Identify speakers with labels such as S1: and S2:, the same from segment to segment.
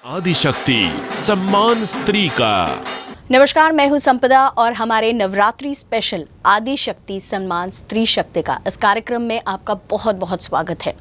S1: आदिशक्ति सम्मान स्त्री का।
S2: नमस्कार, मैं हूं संपदा और हमारे नवरात्रि स्पेशल आदिशक्ति सम्मान स्त्री शक्ति का इस कार्यक्रम में आपका बहुत बहुत स्वागत है।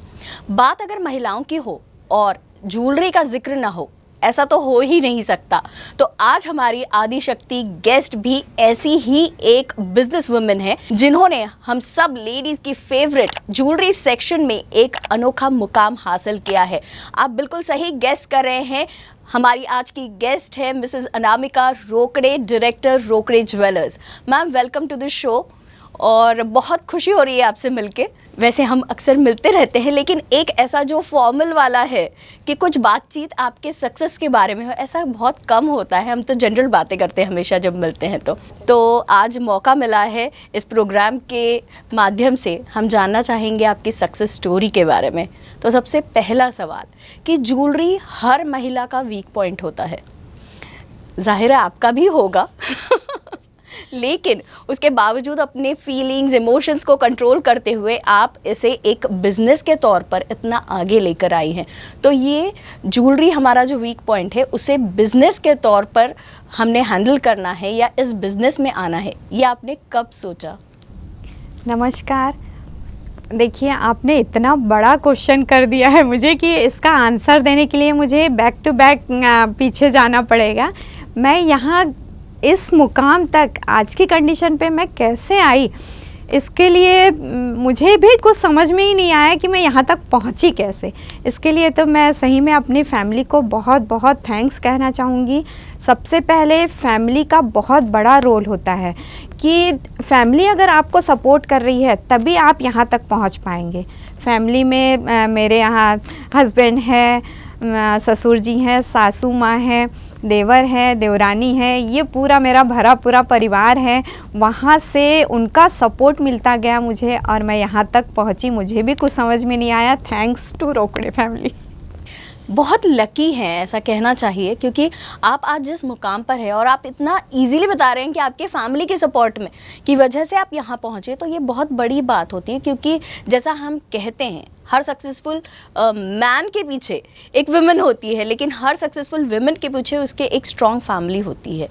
S2: बात अगर महिलाओं की हो और ज्वेलरी का जिक्र ना हो, ऐसा तो हो ही नहीं सकता। तो आज हमारी आदिशक्ति गेस्ट भी ऐसी ही एक बिजनेस वुमन है जिन्होंने हम सब लेडीज की फेवरेट ज्वेलरी सेक्शन में एक अनोखा मुकाम हासिल किया है। आप बिल्कुल सही गेस कर रहे हैं। हमारी आज की गेस्ट है Mrs Anamika Rokade, director Rokade jewellers. Ma'am, welcome to the show और बहुत खुशी हो रही है आपसे मिलके। वैसे हम अक्सर मिलते रहते हैं, लेकिन एक ऐसा जो फॉर्मल वाला है कि कुछ बातचीत आपके सक्सेस के बारे में हो, ऐसा बहुत कम होता है। हम तो जनरल बातें करते हैं हमेशा जब मिलते हैं। तो आज मौका मिला है इस प्रोग्राम के माध्यम से हम जानना चाहेंगे आपकी सक्सेस स्टोरी के बारे में। तो सबसे पहला सवाल कि ज्वेलरी हर महिला का वीक पॉइंट होता है, जाहिर है आपका भी होगा लेकिन उसके बावजूद अपने फीलिंग्स, इमोशंस को कंट्रोल करते हुए आप इसे एक बिजनेस के तौर पर इतना आगे लेकर आई हैं। तो ये ज्वेलरी हमारा जो वीक पॉइंट है, उसे बिजनेस के तौर पर हमने हैंडल करना है या इस बिजनेस में आना है, ये आपने कब सोचा?
S3: नमस्कार। देखिए, आपने इतना बड़ा क्वेश्चन कर दिया है मुझे कि इसका आंसर देने के लिए मुझे बैक टू बैक पीछे जाना पड़ेगा। मैं यहाँ इस मुकाम तक आज की कंडीशन पे मैं कैसे आई, इसके लिए मुझे भी कुछ समझ में ही नहीं आया कि मैं यहाँ तक पहुँची कैसे। इसके लिए तो मैं सही में अपनी फैमिली को बहुत बहुत थैंक्स कहना चाहूँगी। सबसे पहले फैमिली का बहुत बड़ा रोल होता है कि फैमिली अगर आपको सपोर्ट कर रही है तभी आप यहाँ तक पहुँच पाएंगे। फैमिली में मेरे यहाँ हस्बैंड है, ससुर जी हैं, सासू माँ हैं, देवर है, देवरानी है, ये पूरा मेरा भरा पूरा परिवार है। वहाँ से उनका सपोर्ट मिलता गया मुझे और मैं यहाँ तक पहुँची। मुझे भी कुछ समझ में नहीं आया, थैंक्स टू रोकड़े फैमिली।
S2: बहुत लकी हैं ऐसा कहना चाहिए, क्योंकि आप आज जिस मुकाम पर है और आप इतना इजीली बता रहे हैं कि आपके फैमिली के सपोर्ट में की वजह से आप यहाँ पहुँचे, तो ये बहुत बड़ी बात होती है। क्योंकि जैसा हम कहते हैं, हर सक्सेसफुल मैन के पीछे एक विमेन होती है, लेकिन हर सक्सेसफुल विमेन के पीछे उसके एक स्ट्रॉन्ग फैमिली होती है।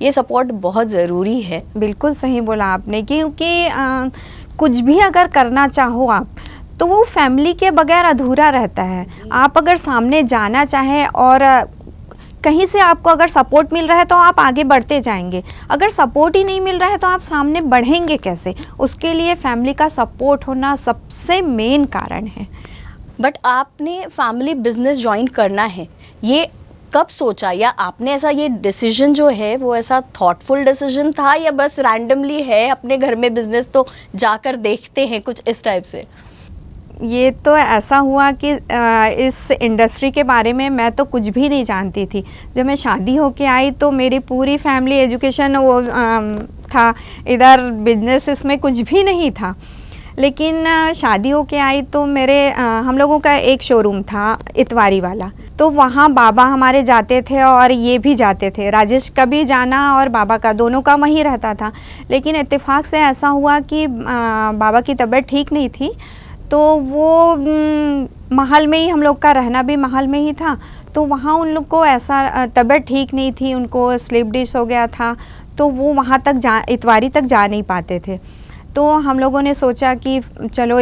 S2: ये सपोर्ट बहुत ज़रूरी है।
S3: बिल्कुल सही बोला आपने, क्योंकि कुछ भी अगर करना चाहो आप, तो वो फैमिली के बगैर अधूरा रहता है। आप अगर सामने जाना चाहें और कहीं से आपको अगर सपोर्ट मिल रहा है तो आप आगे बढ़ते जाएंगे। अगर सपोर्ट ही नहीं मिल रहा है तो आप सामने बढ़ेंगे कैसे? उसके लिए फैमिली का सपोर्ट होना सबसे मेन कारण है।
S2: बट आपने फैमिली बिजनेस ज्वाइन करना है, ये कब सोचा? या आपने ऐसा ये डिसीजन जो है वो ऐसा थॉटफुल डिसीजन था या बस रैंडमली है अपने घर में बिजनेस तो जाकर देखते हैं, कुछ इस टाइप से?
S3: ये तो ऐसा हुआ कि इस इंडस्ट्री के बारे में मैं तो कुछ भी नहीं जानती थी। जब मैं शादी होके आई तो मेरी पूरी फैमिली एजुकेशन वो था, इधर बिजनेस इसमें कुछ भी नहीं था। लेकिन शादी होके आई तो मेरे हम लोगों का एक शोरूम था इतवारी वाला, तो वहाँ बाबा हमारे जाते थे और ये भी जाते थे। राजेश का भी जाना और बाबा का, दोनों का वहीं रहता था। लेकिन इत्तेफाक से ऐसा हुआ कि बाबा की तबीयत ठीक नहीं थी, तो वो महल में ही, हम लोग का रहना भी महल में ही था, तो वहाँ उन लोग को ऐसा तबीयत ठीक नहीं थी, उनको स्लिप डिस्क हो गया था, तो वो वहाँ तक इतवारी तक जा नहीं पाते थे। तो हम लोगों ने सोचा कि चलो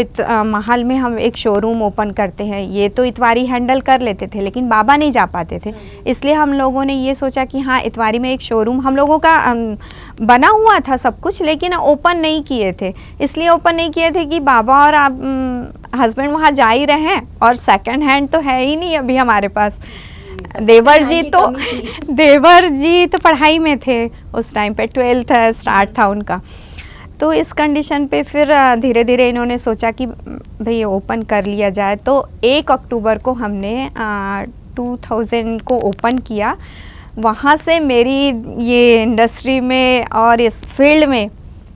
S3: महल में हम एक शोरूम ओपन करते हैं। ये तो इतवारी हैंडल कर लेते थे, लेकिन बाबा नहीं जा पाते थे, इसलिए हम लोगों ने ये सोचा कि हाँ, इतवारी में एक शोरूम हम लोगों का बना हुआ था सब कुछ, लेकिन ओपन नहीं किए थे। इसलिए ओपन नहीं किए थे कि बाबा और आप हस्बैंड वहाँ जा ही रहे हैं और सेकंड हैंड तो है ही नहीं अभी हमारे पास। देवर जी तो पढ़ाई में थे उस टाइम पे, 12th स्टार्ट था उनका। तो इस कंडीशन पे फिर धीरे धीरे इन्होंने सोचा कि भाई ओपन कर लिया जाए। तो 1 अक्टूबर को हमने 2000 को ओपन किया। वहाँ से मेरी ये इंडस्ट्री में और इस फील्ड में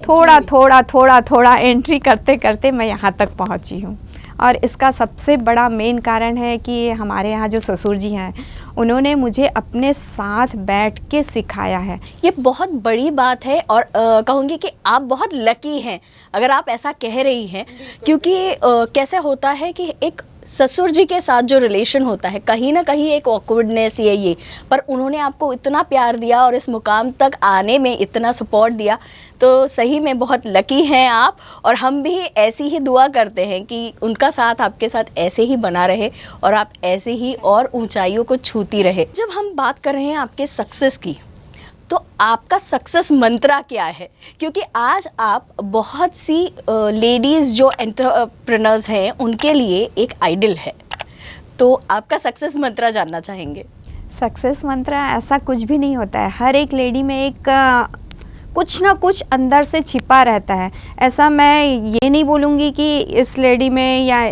S3: थोड़ा एंट्री करते करते मैं यहाँ तक पहुँची हूँ। और इसका सबसे बड़ा मेन कारण है कि हमारे यहाँ जो ससुर जी हैं, उन्होंने मुझे अपने साथ बैठ के सिखाया है।
S2: ये बहुत बड़ी बात है और कहूँगी कि आप बहुत लकी हैं अगर आप ऐसा कह रही हैं, क्योंकि कैसे होता है कि एक ससुर जी के साथ जो रिलेशन होता है कहीं ना कहीं एक ऑकवर्डनेस ये पर उन्होंने आपको इतना प्यार दिया और इस मुकाम तक आने में इतना सपोर्ट दिया, तो सही में बहुत लकी हैं आप। और हम भी ऐसी ही दुआ करते हैं कि उनका साथ आपके साथ ऐसे ही बना रहे और आप ऐसे ही और ऊंचाइयों को छूती रहे। जब हम बात कर रहे हैं आपके सक्सेस की, तो आपका सक्सेस मंत्रा क्या है? क्योंकि आज आप बहुत सी लेडीज़ जो एंटरप्रेन्योर्स हैं उनके लिए एक आइडल है, तो आपका सक्सेस मंत्रा जानना चाहेंगे।
S3: सक्सेस मंत्र ऐसा कुछ भी नहीं होता है। हर एक लेडी में एक कुछ ना कुछ अंदर से छिपा रहता है। ऐसा मैं ये नहीं बोलूँगी कि इस लेडी में या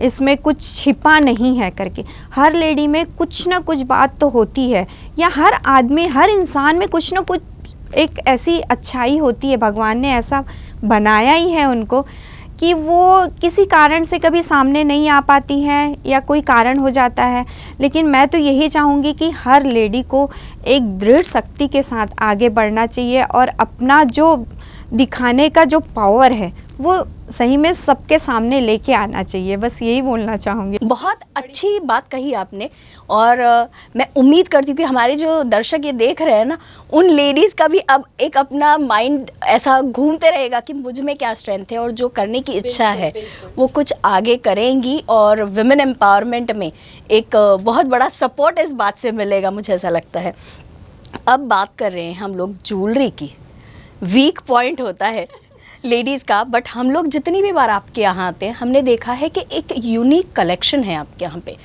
S3: इसमें कुछ छिपा नहीं है करके। हर लेडी में कुछ ना कुछ बात तो होती है, या हर आदमी, हर इंसान में कुछ ना कुछ एक ऐसी अच्छाई होती है। भगवान ने ऐसा बनाया ही है उनको कि वो किसी कारण से कभी सामने नहीं आ पाती हैं या कोई कारण हो जाता है। लेकिन मैं तो यही चाहूँगी कि हर लेडी को एक दृढ़ शक्ति के साथ आगे बढ़ना चाहिए और अपना जो दिखाने का जो पावर है वो सही में सबके सामने लेके आना चाहिए। बस यही बोलना चाहूँगी।
S2: बहुत अच्छी बात कही आपने। और मैं उम्मीद करती हूँ कि हमारे जो दर्शक ये देख रहे हैं ना, उन लेडीज़ का भी अब एक अपना माइंड ऐसा घूमते रहेगा कि मुझ में क्या स्ट्रेंथ है और जो करने की इच्छा है वो कुछ आगे करेंगी। और विमेन एम्पावरमेंट में एक बहुत बड़ा सपोर्ट इस बात से मिलेगा, मुझे ऐसा लगता है। अब बात कर रहे हैं हम लोग ज्वेलरी की। वीक पॉइंट होता है लेडीज़ का, बट हम लोग जितनी भी बार आपके यहाँ आते हैं हमने देखा है कि एक यूनिक कलेक्शन है आपके यहाँ पे।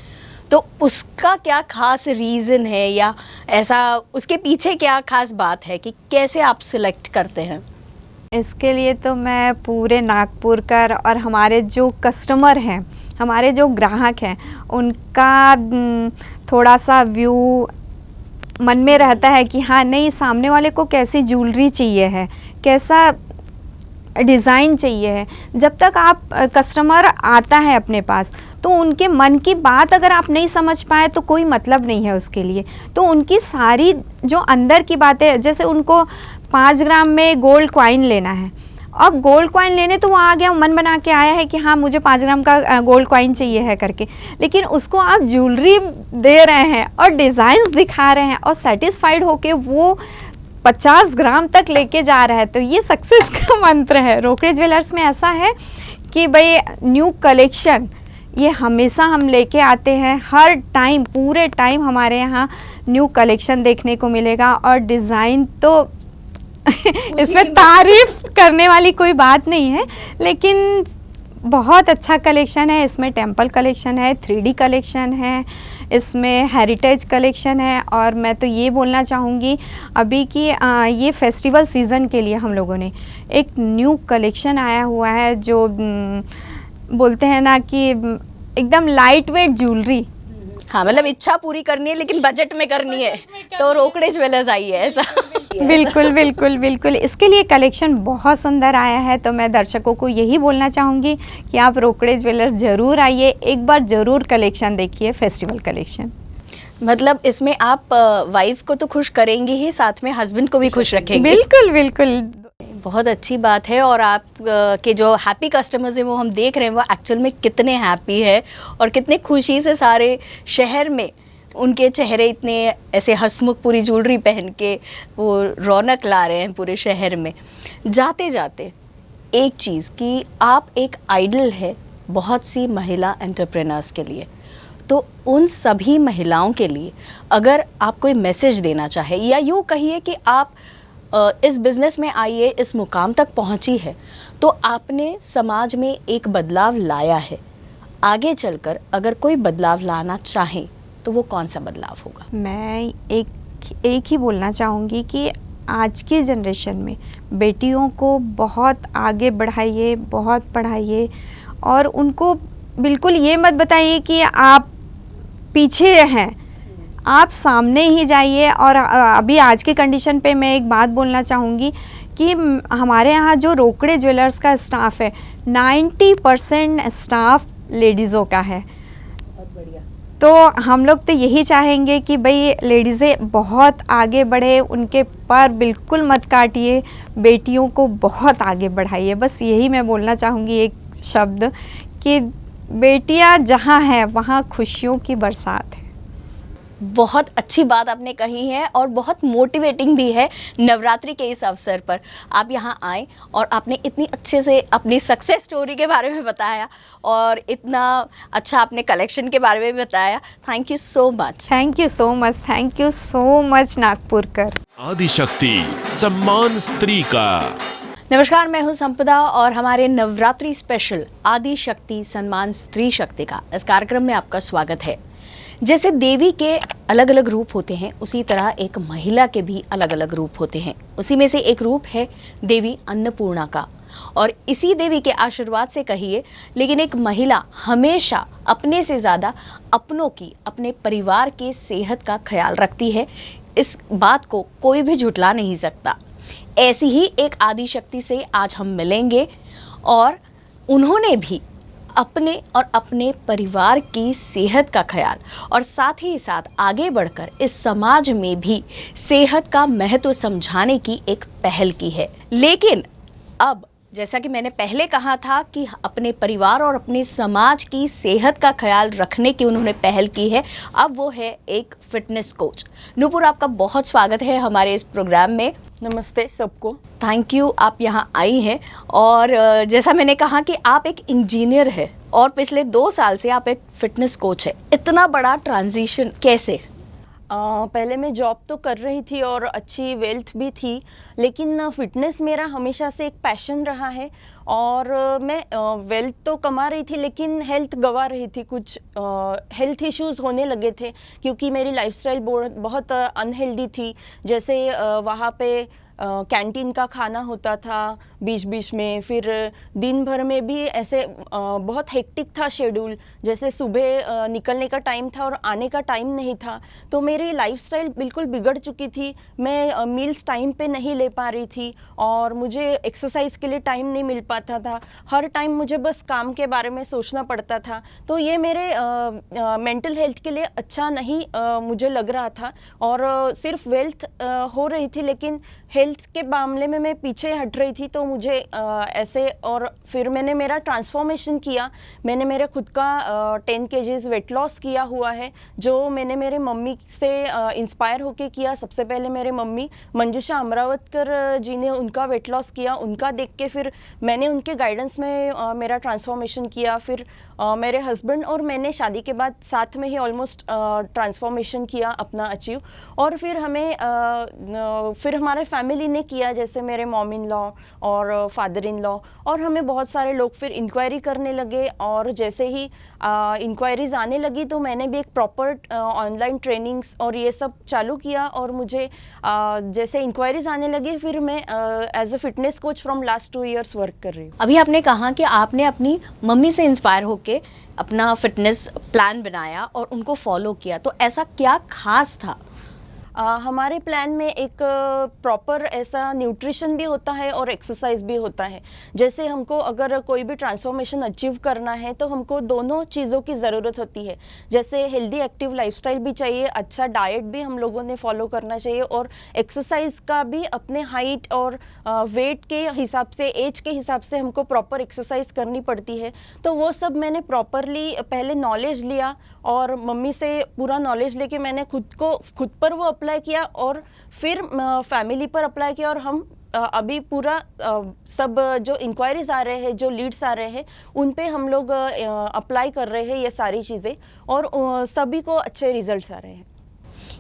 S2: तो उसका क्या खास रीज़न है या ऐसा उसके पीछे क्या खास बात है कि कैसे आप सिलेक्ट करते हैं?
S3: इसके लिए तो मैं पूरे नागपुर का और हमारे जो कस्टमर हैं, हमारे जो ग्राहक हैं, उनका थोड़ा सा व्यू मन में रहता है कि हाँ नहीं, सामने वाले को कैसी ज्वेलरी चाहिए है, कैसा डिज़ाइन चाहिए है। जब तक आप कस्टमर आता है अपने पास तो उनके मन की बात अगर आप नहीं समझ पाए तो कोई मतलब नहीं है उसके लिए। तो उनकी सारी जो अंदर की बातें, जैसे उनको 5 ग्राम में गोल्ड कॉइन लेना है, अब गोल्ड कॉइन लेने तो वो आ गया, मन बना के आया है कि हाँ मुझे 5 ग्राम का गोल्ड कॉइन चाहिए है करके, लेकिन उसको आप ज्वेलरी दे रहे हैं और डिज़ाइंस दिखा रहे हैं और सेटिस्फाइड होके वो 50 ग्राम तक लेके जा रहा है, तो ये सक्सेस का मंत्र है। रोकड़े ज्वेलर्स में ऐसा है कि भाई न्यू कलेक्शन ये हमेशा हम लेके आते हैं। हर टाइम, पूरे टाइम हमारे यहाँ न्यू कलेक्शन देखने को मिलेगा और डिज़ाइन तो इसमें तारीफ करने वाली कोई बात नहीं है, लेकिन बहुत अच्छा कलेक्शन है। इसमें टेम्पल कलेक्शन है, 3D कलेक्शन है, इसमें हेरिटेज कलेक्शन है। और मैं तो ये बोलना चाहूँगी अभी कि ये फेस्टिवल सीज़न के लिए हम लोगों ने एक न्यू कलेक्शन आया हुआ है जो बोलते हैं ना कि एकदम लाइट वेट ज्वेलरी।
S2: हाँ, मतलब इच्छा पूरी करनी है लेकिन बजट में करनी है तो रोकड़े ज्वेलर्स आई है ऐसा।
S3: बिल्कुल बिल्कुल बिल्कुल, इसके लिए कलेक्शन बहुत सुंदर आया है। तो मैं दर्शकों को यही बोलना चाहूँगी कि आप रोकड़े ज्वेलर्स ज़रूर आइए, एक बार ज़रूर कलेक्शन देखिए, फेस्टिवल कलेक्शन।
S2: मतलब इसमें आप वाइफ को तो खुश करेंगी ही, साथ में हस्बैंड को भी खुश रखेंगे।
S3: बिल्कुल बिल्कुल,
S2: बहुत अच्छी बात है। और आप के जो हैप्पी कस्टमर्स हैं वो हम देख रहे हैं वो एक्चुअल में कितने हैप्पी है और कितने खुशी से सारे शहर में उनके चेहरे इतने ऐसे हंसमुख, पूरी ज्वेलरी पहन के वो रौनक ला रहे हैं पूरे शहर में। जाते जाते एक चीज़ कि आप एक आइडल है बहुत सी महिला एंटरप्रेन्योर्स के लिए, तो उन सभी महिलाओं के लिए अगर आप कोई मैसेज देना चाहे या यूँ कहिए कि आप इस बिज़नेस में आइए, इस मुकाम तक पहुंची है, तो आपने समाज में एक बदलाव लाया है। आगे चलकर अगर कोई बदलाव लाना चाहे तो वो कौन सा बदलाव होगा?
S3: मैं एक ही बोलना चाहूँगी कि आज की जनरेशन में बेटियों को बहुत आगे बढ़ाइए, बहुत पढ़ाइए और उनको बिल्कुल ये मत बताइए कि आप पीछे हैं, आप सामने ही जाइए। और अभी आज की कंडीशन पे मैं एक बात बोलना चाहूँगी कि हमारे यहाँ जो रोकड़े ज्वेलर्स का स्टाफ है 90% स्टाफ लेडीज़ों का है। तो हम लोग तो यही चाहेंगे कि भाई लेडीज़ें बहुत आगे बढ़े, उनके पर बिल्कुल मत काटिए, बेटियों को बहुत आगे बढ़ाइए। बस यही मैं बोलना चाहूँगी एक शब्द कि बेटियां जहाँ हैं वहाँ खुशियों की बरसात है।
S2: बहुत अच्छी बात आपने कही है और बहुत मोटिवेटिंग भी है। नवरात्रि के इस अवसर पर आप यहाँ आए और आपने इतनी अच्छे से अपनी सक्सेस स्टोरी के बारे में बताया और इतना अच्छा आपने कलेक्शन के बारे में बताया। Thank you so much.
S3: Thank you so much, thank you so much Nagpurkar.
S1: आदिशक्ति सम्मान स्त्री का।
S2: नमस्कार, मैं हूं संपदा और हमारे नवरात्रि स्पेशल आदि शक्ति सम्मान स्त्री शक्ति का इस कार्यक्रम में आपका स्वागत है। जैसे देवी के अलग अलग रूप होते हैं, उसी तरह एक महिला के भी अलग अलग रूप होते हैं। उसी में से एक रूप है देवी अन्नपूर्णा का, और इसी देवी के आशीर्वाद से कहिए, लेकिन एक महिला हमेशा अपने से ज़्यादा अपनों की, अपने परिवार के सेहत का ख्याल रखती है। इस बात को कोई भी झुठला नहीं सकता। ऐसी ही एक आदि शक्ति से आज हम मिलेंगे और उन्होंने भी अपने और अपने परिवार की सेहत का ख्याल और साथ ही साथ आगे बढ़कर इस समाज में भी सेहत का महत्व समझाने की एक पहल की है। लेकिन अब जैसा कि मैंने पहले कहा था कि अपने परिवार और अपने समाज की सेहत का ख्याल रखने की उन्होंने पहल की है, अब वो है एक फिटनेस कोच। नूपुर, आपका बहुत स्वागत है हमारे इस प्रोग्राम में।
S4: नमस्ते सबको।
S2: थैंक यू, आप यहाँ आई हैं। और जैसा मैंने कहा कि आप एक इंजीनियर है और पिछले 2 साल से आप एक फिटनेस कोच है। इतना बड़ा ट्रांजिशन कैसे?
S4: पहले मैं जॉब तो कर रही थी और अच्छी वेल्थ भी थी, लेकिन फिटनेस मेरा हमेशा से एक पैशन रहा है। और मैं वेल्थ तो कमा रही थी लेकिन हेल्थ गंवा रही थी। कुछ हेल्थ इश्यूज़ होने लगे थे क्योंकि मेरी लाइफस्टाइल बहुत अनहेल्दी थी। जैसे वहाँ पे कैंटीन का खाना होता था बीच बीच में, फिर दिन भर में भी ऐसे बहुत हेक्टिक था शेड्यूल। जैसे सुबह निकलने का टाइम था और आने का टाइम नहीं था, तो मेरी लाइफस्टाइल बिल्कुल बिगड़ चुकी थी। मैं मील्स टाइम पे नहीं ले पा रही थी और मुझे एक्सरसाइज के लिए टाइम नहीं मिल पाता था। हर टाइम मुझे बस काम के बारे में सोचना पड़ता था, तो ये मेरे मेंटल हेल्थ के लिए अच्छा नहीं मुझे लग रहा था। और सिर्फ वेल्थ हो रही थी लेकिन हेल्थ के मामले में मैं पीछे हट रही थी। तो मुझे ऐसे, और फिर मैंने मेरा ट्रांसफॉर्मेशन किया। मैंने मेरे खुद का 10 kgs वेट लॉस किया हुआ है, जो मैंने मेरे मम्मी से इंस्पायर होके किया। सबसे पहले मेरे मम्मी मंजुषा अमरावतकर जी ने उनका वेट लॉस किया, उनका देख के फिर मैंने उनके गाइडेंस में मेरा ट्रांसफॉर्मेशन किया। फिर मेरे हस्बैंड और मैंने शादी के बाद साथ में ही ऑलमोस्ट ट्रांसफॉर्मेशन किया अपना अचीव। और फिर फिर हमारे फैमिली ने किया, जैसे मेरे मॉम इन लॉ और फादर इन लॉ, और हमें बहुत सारे लोग फिर इंक्वायरी करने लगे। और जैसे ही इंक्वायरीज आने लगी तो मैंने भी एक प्रॉपर ऑनलाइन ट्रेनिंग्स और ये सब चालू किया। और मुझे जैसे इंक्वायरीज आने लगी फिर मैं as a fitness coach from last 2 years work कर रही हूँ।
S2: अभी आपने कहा कि आपने अपनी मम्मी से इंस्पायर होके अपना फिटनेस प्लान बनाया और उनको फॉलो किया, तो ऐसा क्या खास था?
S4: हमारे प्लान में एक प्रॉपर ऐसा न्यूट्रिशन भी होता है और एक्सरसाइज भी होता है। जैसे हमको अगर कोई भी ट्रांसफॉर्मेशन अचीव करना है तो हमको दोनों चीज़ों की ज़रूरत होती है। जैसे हेल्दी एक्टिव लाइफस्टाइल भी चाहिए, अच्छा डाइट भी हम लोगों ने फॉलो करना चाहिए, और एक्सरसाइज का भी अपने हाइट और वेट के हिसाब से, एज के हिसाब से हमको प्रॉपर एक्सरसाइज करनी पड़ती है। तो वो सब मैंने प्रॉपरली पहले नॉलेज लिया और मम्मी से पूरा नॉलेज लेके मैंने खुद पर वो अप्लाई किया और फिर फैमिली पर अप्लाई किया। और हम अभी पूरा सब जो इंक्वायरीज आ रहे हैं, जो लीड्स आ रहे हैं, उन पे हम लोग अप्लाई कर रहे हैं ये सारी चीज़ें, और सभी को अच्छे रिजल्ट्स आ रहे हैं।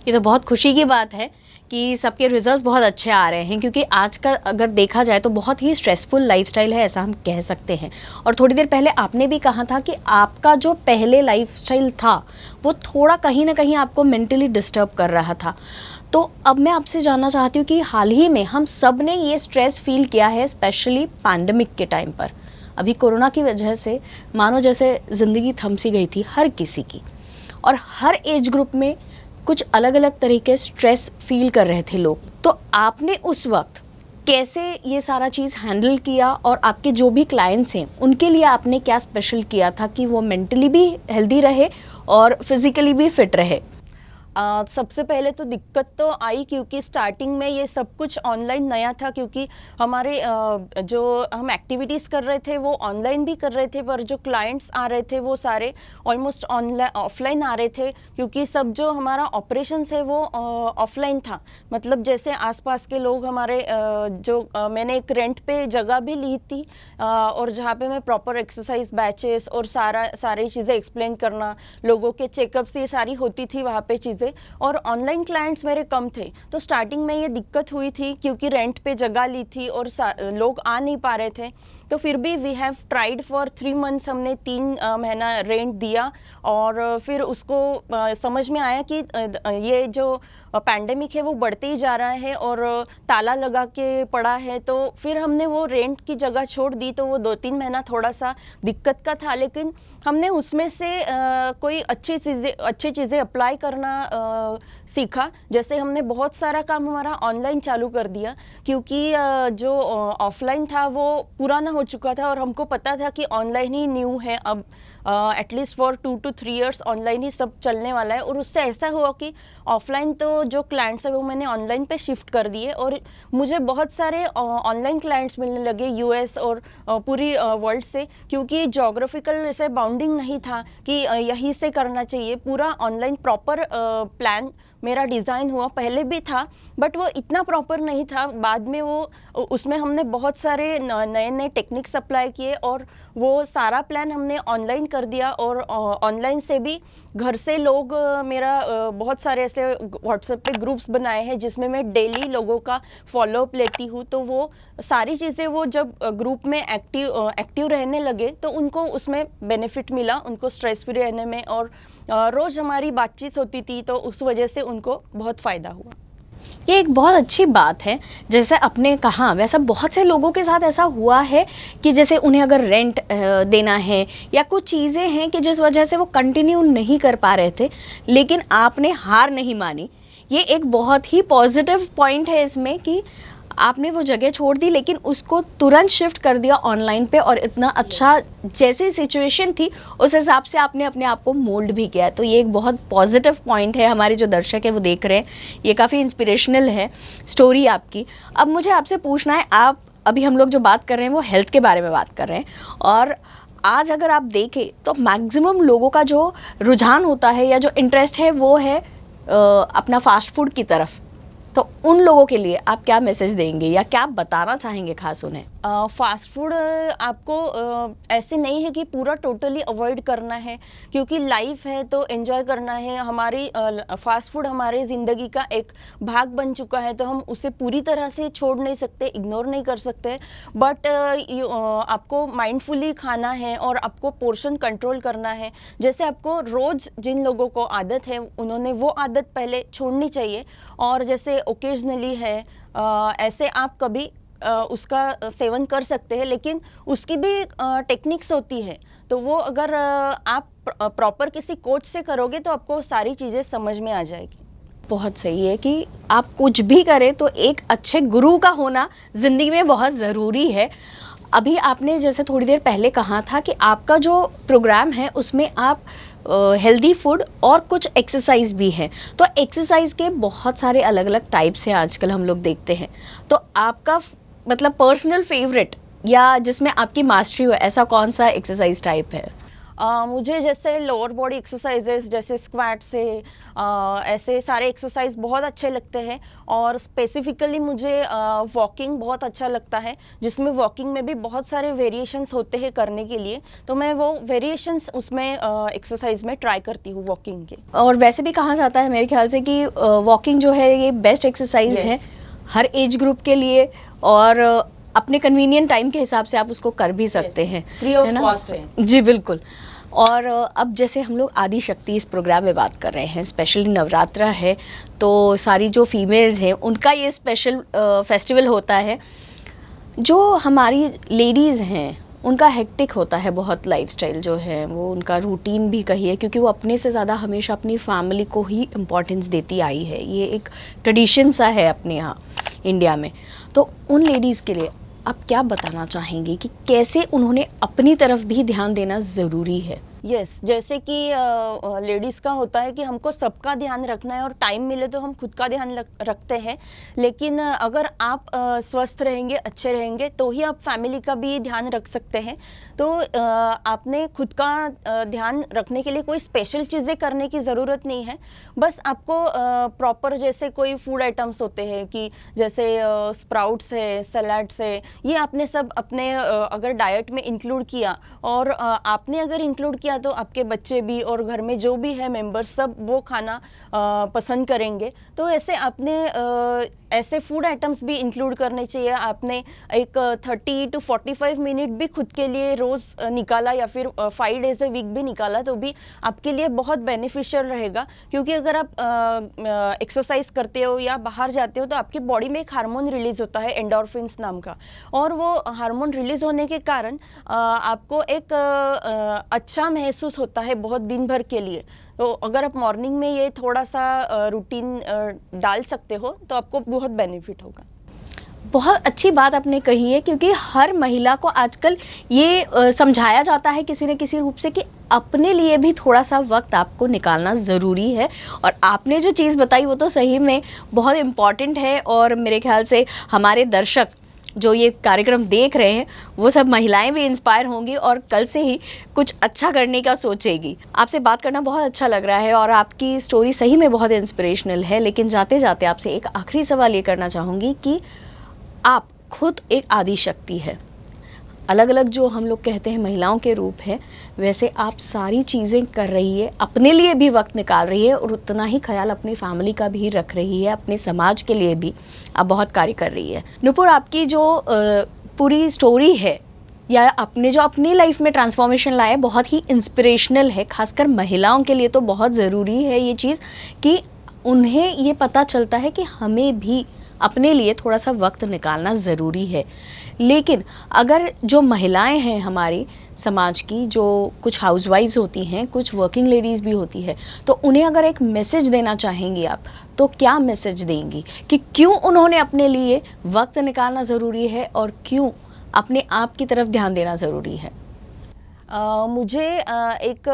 S2: ये तो बहुत खुशी की बात है कि सबके रिजल्ट्स बहुत अच्छे आ रहे हैं, क्योंकि आज का अगर देखा जाए तो बहुत ही स्ट्रेसफुल लाइफस्टाइल है, ऐसा हम कह सकते हैं। और थोड़ी देर पहले आपने भी कहा था कि आपका जो पहले लाइफस्टाइल था वो थोड़ा कहीं ना कहीं आपको मेंटली डिस्टर्ब कर रहा था। तो अब मैं आपसे जानना चाहती हूँ कि हाल ही में हम सब ने ये स्ट्रेस फील किया है, स्पेशली पैंडमिक के टाइम पर। अभी कोरोना की वजह से मानो जैसे ज़िंदगी थम सी गई थी हर किसी की, और हर एज ग्रुप में कुछ अलग अलग तरीके स्ट्रेस फील कर रहे थे लोग। तो आपने उस वक्त कैसे ये सारा चीज़ हैंडल किया, और आपके जो भी क्लाइंट्स हैं उनके लिए आपने क्या स्पेशल किया था कि वो मेंटली भी हेल्दी रहे और फिज़िकली भी फिट रहे?
S4: सबसे पहले तो दिक्कत तो आई क्योंकि स्टार्टिंग में ये सब कुछ ऑनलाइन नया था, क्योंकि हमारे जो हम एक्टिविटीज़ कर रहे थे वो ऑनलाइन भी कर रहे थे, पर जो क्लाइंट्स आ रहे थे वो सारे ऑलमोस्ट ऑनलाइन ऑफलाइन आ रहे थे, क्योंकि सब जो हमारा ऑपरेशंस है वो ऑफलाइन था। मतलब जैसे आसपास के लोग हमारे मैंने एक रेंट पे जगह भी ली थी और जहाँ पे मैं प्रॉपर एक्सरसाइज बैचेस और सारी चीज़ें एक्सप्लेन करना, लोगों के चेकअप्स, ये सारी होती थी वहाँ पे चीज़ें। और ऑनलाइन क्लाइंट्स मेरे कम थे, तो स्टार्टिंग में ये दिक्कत हुई थी क्योंकि रेंट पे जगह ली थी और लोग आ नहीं पा रहे थे। तो फिर भी we have tried for 3 months, हमने 3 महीना रेंट दिया और फिर उसको समझ में आया कि ये जो पैंडेमिक है वो बढ़ते ही जा रहा है और ताला लगा के पड़ा है। तो फिर हमने वो रेंट की जगह छोड़ दी। तो वो 2-3 महीना थोड़ा सा दिक्कत का था, लेकिन हमने उसमें से कोई अच्छी चीज़ें अप्लाई करना सीखा। जैसे हमने बहुत सारा काम हमारा ऑनलाइन चालू कर दिया, क्योंकि जो ऑफलाइन था वो पुराना हो चुका था और हमको पता था कि ऑनलाइन ही न्यू है अब, at least for 2 to 3 years online ही सब चलने वाला है। और उससे ऐसा हुआ कि ऑफलाइन तो जो क्लाइंट्स है वो मैंने ऑनलाइन पे शिफ्ट कर दिए और मुझे बहुत सारे ऑनलाइन क्लाइंट्स मिलने लगे यूएस और पूरी वर्ल्ड से, क्योंकि जोग्राफिकल ऐसे बाउंडिंग नहीं था कि यहीं से करना चाहिए। पूरा ऑनलाइन प्रॉपर प्लान मेरा डिज़ाइन हुआ, पहले भी था बट वो इतना प्रॉपर नहीं था। बाद में वो उसमें हमने बहुत सारे नए नए टेक्निक्स अप्लाई किए और वो सारा प्लान हमने ऑनलाइन कर दिया। और ऑनलाइन से भी घर से लोग मेरा बहुत सारे ऐसे व्हाट्सएप पे ग्रुप्स बनाए हैं जिसमें मैं डेली लोगों का फॉलोअप लेती हूँ। तो वो सारी चीज़ें वो जब ग्रुप में एक्टिव रहने लगे तो उनको उसमें बेनिफिट मिला, उनको स्ट्रेस फ्री रहने में, और रोज़ हमारी बातचीत होती थी तो उस वजह से उनको बहुत फ़ायदा हुआ।
S2: ये एक बहुत अच्छी बात है। जैसे आपने कहा, वैसा बहुत से लोगों के साथ ऐसा हुआ है कि जैसे उन्हें अगर रेंट देना है या कुछ चीज़ें हैं कि जिस वजह से वो कंटिन्यू नहीं कर पा रहे थे, लेकिन आपने हार नहीं मानी। ये एक बहुत ही पॉजिटिव पॉइंट है इसमें कि आपने वो जगह छोड़ दी लेकिन उसको तुरंत शिफ्ट कर दिया ऑनलाइन पे, और इतना अच्छा जैसी सिचुएशन थी उस हिसाब से आपने अपने आप को मोल्ड भी किया। तो ये एक बहुत पॉजिटिव पॉइंट है। हमारे जो दर्शक है वो देख रहे हैं, ये काफ़ी इंस्पिरेशनल है स्टोरी आपकी। अब मुझे आपसे पूछना है, आप अभी हम लोग जो बात कर रहे हैं वो हेल्थ के बारे में बात कर रहे हैं, और आज अगर आप देखें तो मैक्सिमम लोगों का जो रुझान होता है या जो इंटरेस्ट है वो है अपना फास्ट फूड की तरफ। तो उन लोगों के लिए आप क्या मैसेज देंगे या क्या बताना चाहेंगे खास उन्हें?
S4: फास्ट फूड आपको ऐसे नहीं है कि पूरा टोटली अवॉइड करना है, क्योंकि लाइफ है तो एंजॉय करना है। हमारी फास्ट फूड हमारे ज़िंदगी का एक भाग बन चुका है, तो हम उसे पूरी तरह से छोड़ नहीं सकते, इग्नोर नहीं कर सकते। बट आपको माइंडफुली खाना है और आपको पोर्शन कंट्रोल करना है। जैसे आपको रोज़ जिन लोगों को आदत है उन्होंने वो आदत पहले छोड़नी चाहिए, और जैसे ओकेजनली है ऐसे आप कभी उसका सेवन कर सकते हैं, लेकिन उसकी भी टेक्निक्स होती है। तो वो अगर आप प्रॉपर किसी कोच से करोगे तो आपको सारी चीज़ें समझ में आ जाएगी।
S2: बहुत सही है कि आप कुछ भी करें तो एक अच्छे गुरु का होना ज़िंदगी में बहुत ज़रूरी है। अभी आपने जैसे थोड़ी देर पहले कहा था कि आपका जो प्रोग्राम है उसमें आप हेल्दी फूड और कुछ एक्सरसाइज भी है। तो एक्सरसाइज के बहुत सारे अलग अलग टाइप्स हैं आजकल हम लोग देखते हैं। तो आपका मतलब पर्सनल फेवरेट या जिसमें आपकी मास्टरी हो, ऐसा कौन सा एक्सरसाइज टाइप है?
S4: मुझे जैसे लोअर बॉडी एक्सरसाइजेस जैसे स्क्वाट्स है, ऐसे सारे एक्सरसाइज बहुत अच्छे लगते हैं। और स्पेसिफिकली मुझे वॉकिंग बहुत अच्छा लगता है, जिसमें वॉकिंग में भी बहुत सारे वेरिएशंस होते हैं करने के लिए। तो मैं वो वेरिएशंस उसमें एक्सरसाइज में ट्राई करती हूँ वॉकिंग के।
S2: और वैसे भी कहा जाता है मेरे ख्याल से कि वॉकिंग जो है ये बेस्ट एक्सरसाइज है हर एज ग्रुप के लिए, और अपने कन्वीनियंट टाइम के हिसाब से आप उसको कर भी सकते हैं,
S4: फ्री ऑफ कॉस्ट है।
S2: जी बिल्कुल। और अब जैसे हम लोग आदि शक्ति इस प्रोग्राम में बात कर रहे हैं, स्पेशली नवरात्रा है तो सारी जो फीमेल्स हैं उनका ये स्पेशल फेस्टिवल होता है। जो हमारी लेडीज़ हैं उनका हेक्टिक होता है बहुत, लाइफस्टाइल जो है वो उनका रूटीन भी कहिए, क्योंकि वो अपने से ज़्यादा हमेशा अपनी फैमिली को ही इम्पोर्टेंस देती आई है। ये एक ट्रेडिशन सा है अपने यहाँ इंडिया में। तो उन लेडीज़ के लिए आप क्या बताना चाहेंगी कि कैसे उन्होंने अपनी तरफ भी ध्यान देना ज़रूरी है?
S4: यस जैसे कि लेडीज़ का होता है कि हमको सबका ध्यान रखना है और टाइम मिले तो हम खुद का ध्यान रखते हैं, लेकिन अगर आप स्वस्थ रहेंगे, अच्छे रहेंगे तो ही आप फैमिली का भी ध्यान रख सकते हैं। तो आपने खुद का ध्यान रखने के लिए कोई स्पेशल चीज़ें करने की ज़रूरत नहीं है। बस आपको प्रॉपर जैसे कोई फूड आइटम्स होते हैं कि जैसे स्प्राउट्स है, सलाड्स है, ये आपने सब अपने अगर डाइट में इंक्लूड किया और आपने अगर इंक्लूड किया तो आपके बच्चे भी और घर में जो भी है मेंबर्स सब वो खाना पसंद करेंगे। तो ऐसे आपने ऐसे फूड आइटम्स भी इंक्लूड करने चाहिए। आपने एक 30 to 45 मिनट भी खुद के लिए रोज़ निकाला या फिर 5 डेज ए वीक भी निकाला तो भी आपके लिए बहुत बेनिफिशियल रहेगा, क्योंकि अगर आप एक्सरसाइज करते हो या बाहर जाते हो तो आपकी बॉडी में एक हार्मोन रिलीज होता है एंडोर्फिन्स नाम का, और वो हार्मोन रिलीज होने के कारण आपको एक अच्छा महसूस होता है बहुत दिन भर के लिए। तो अगर आप मॉर्निंग में ये थोड़ा सा रूटीन डाल सकते हो तो आपको बहुत बेनिफिट होगा।
S2: बहुत अच्छी बात आपने कही है, क्योंकि हर महिला को आजकल ये समझाया जाता है किसी न किसी रूप से कि अपने लिए भी थोड़ा सा वक्त आपको निकालना ज़रूरी है। और आपने जो चीज़ बताई वो तो सही में बहुत इम्पॉर्टेंट है, और मेरे ख्याल से हमारे दर्शक जो ये कार्यक्रम देख रहे हैं वो सब महिलाएं भी इंस्पायर होंगी और कल से ही कुछ अच्छा करने का सोचेगी। आपसे बात करना बहुत अच्छा लग रहा है और आपकी स्टोरी सही में बहुत इंस्पिरेशनल है। लेकिन जाते जाते आपसे एक आखिरी सवाल ये करना चाहूँगी कि आप खुद एक आदि शक्ति है, अलग अलग जो हम लोग कहते हैं महिलाओं के रूप हैं, वैसे आप सारी चीज़ें कर रही है, अपने लिए भी वक्त निकाल रही है और उतना ही ख्याल अपनी फैमिली का भी रख रही है, अपने समाज के लिए भी आप बहुत कार्य कर रही है। नुपुर, आपकी जो पूरी स्टोरी है या आपने जो अपनी लाइफ में ट्रांसफॉर्मेशन लाया बहुत ही इंस्पिरेशनल है। खासकर महिलाओं के लिए तो बहुत ज़रूरी है ये चीज़ कि उन्हें ये पता चलता है कि हमें भी अपने लिए थोड़ा सा वक्त निकालना ज़रूरी है। लेकिन अगर जो महिलाएं हैं हमारी समाज की, जो कुछ हाउसवाइफ्स होती हैं, कुछ वर्किंग लेडीज़ भी होती है, तो उन्हें अगर एक मैसेज देना चाहेंगी आप, तो क्या मैसेज देंगी कि क्यों उन्होंने अपने लिए वक्त निकालना ज़रूरी है और क्यों अपने आप की तरफ ध्यान देना ज़रूरी है?
S4: मुझे एक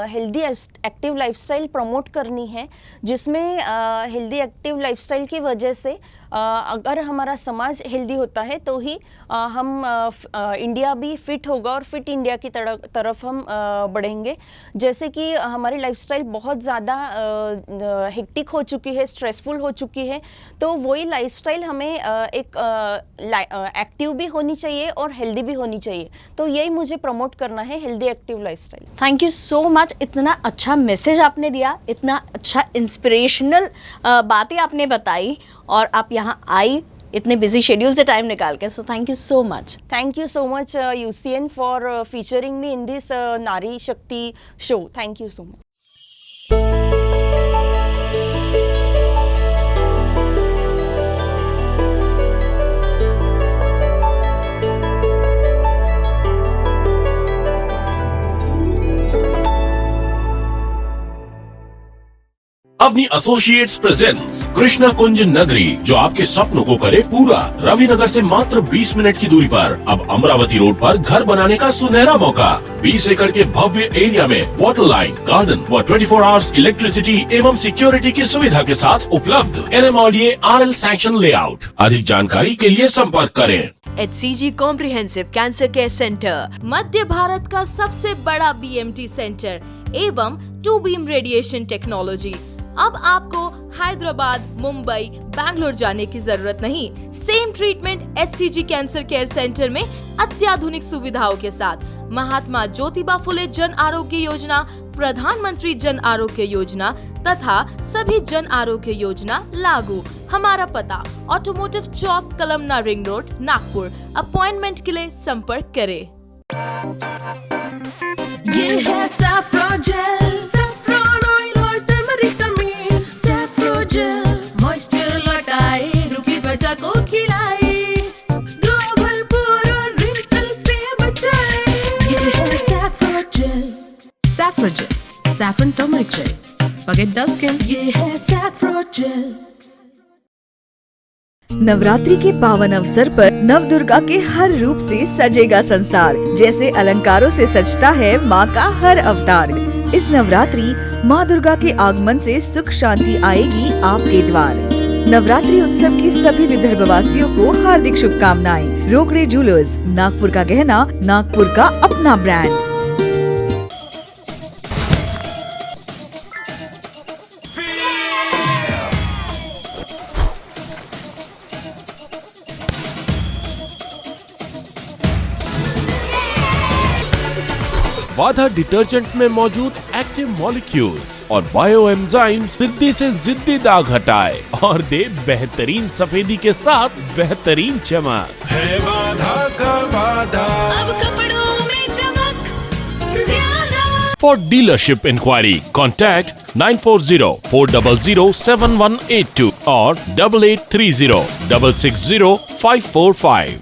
S4: हेल्दी एक्टिव लाइफस्टाइल प्रमोट करनी है, जिसमें हेल्दी एक्टिव लाइफस्टाइल की वजह से अगर हमारा समाज हेल्दी होता है तो ही हम इंडिया भी फिट होगा और फिट इंडिया की तरफ हम बढ़ेंगे। जैसे कि हमारी लाइफस्टाइल बहुत ज़्यादा हेक्टिक हो चुकी है, स्ट्रेसफुल हो चुकी है, तो वही लाइफस्टाइल हमें एक एक्टिव भी होनी चाहिए और हेल्दी भी होनी चाहिए। तो यही मुझे प्रमोट करना है, healthy active lifestyle.
S2: Thank you so much. इतना अच्छा मैसेज आपने दिया, इतना अच्छा इंस्पिरेशनल बातें आपने बताई और आप यहाँ आई इतने बिजी शेड्यूल से टाइम निकाल के। So thank you so much.
S4: Thank you so much UCN for featuring me in this Nari Shakti show. Thank you so much.
S1: Avani associates presents Krishna Kunj Nagari, जो आपके सपनों को करे पूरा। रविनगर से मात्र 20 मिनट की दूरी पर अब अमरावती रोड पर घर बनाने का सुनहरा मौका। 20 एकड़ के भव्य एरिया में वाटर लाइन, गार्डन व 24 आवर्स इलेक्ट्रिसिटी एवं सिक्योरिटी की सुविधा के साथ उपलब्ध। NMLDA RL sanction layout. अधिक जानकारी के लिए संपर्क करें।
S5: HCG comprehensive cancer care centre, मध्य भारत का सबसे बड़ा BMT सेंटर एवं 2 बीम रेडिएशन टेक्नोलॉजी। अब आपको हैदराबाद, मुंबई, बैंगलोर जाने की जरूरत नहीं। Same treatment HCG cancer care centre में अत्याधुनिक सुविधाओं के साथ। महात्मा ज्योतिबा फुले जन आरोग्य योजना, प्रधानमंत्री जन आरोग्य योजना तथा सभी जन आरोग्य योजना लागू। हमारा पता automotive Chowk, Kalamna ring road, Nagpur. Appointment के लिए संपर्क करें।
S6: ये है सैफ्रोजेल, सैफ्रॉन ऑयल और टर्मरिक अमीन। सैफ्रोजेल मॉइस्चर लौटाए, रुकी त्वचा को खिलाए, ग्लो भरपूर और रिंकल से बचाए। ये है सैफ्रोजेल। सैफ्रोजेल, saffron turmeric gel. Forget dull skin. ये है सैफ्रोजेल।
S7: नवरात्रि के पावन अवसर पर नवदुर्गा के हर रूप से सजेगा संसार। जैसे अलंकारों से सजता है माँ का हर अवतार। इस नवरात्रि माँ दुर्गा के आगमन से सुख शांति आएगी आपके द्वार। नवरात्रि उत्सव की सभी विदर्भवासियों को हार्दिक शुभकामनाएं। रोकड़े ज्वेलर्स, नागपुर का गहना, नागपुर का अपना ब्रांड।
S1: वाधा डिटर्जेंट में मौजूद एक्टिव मॉलिक्यूल्स और बायो एंजाइम्स जिद्दी से जिद्दी दाग हटाए और दे बेहतरीन सफेदी के साथ बेहतरीन चमक।
S8: है वाधा का वादा,
S6: अब कपड़ों में चमक ज्यादा।
S1: फॉर डीलरशिप इंक्वायरी कॉन्टैक्ट 9404007182 और 8830 660 545।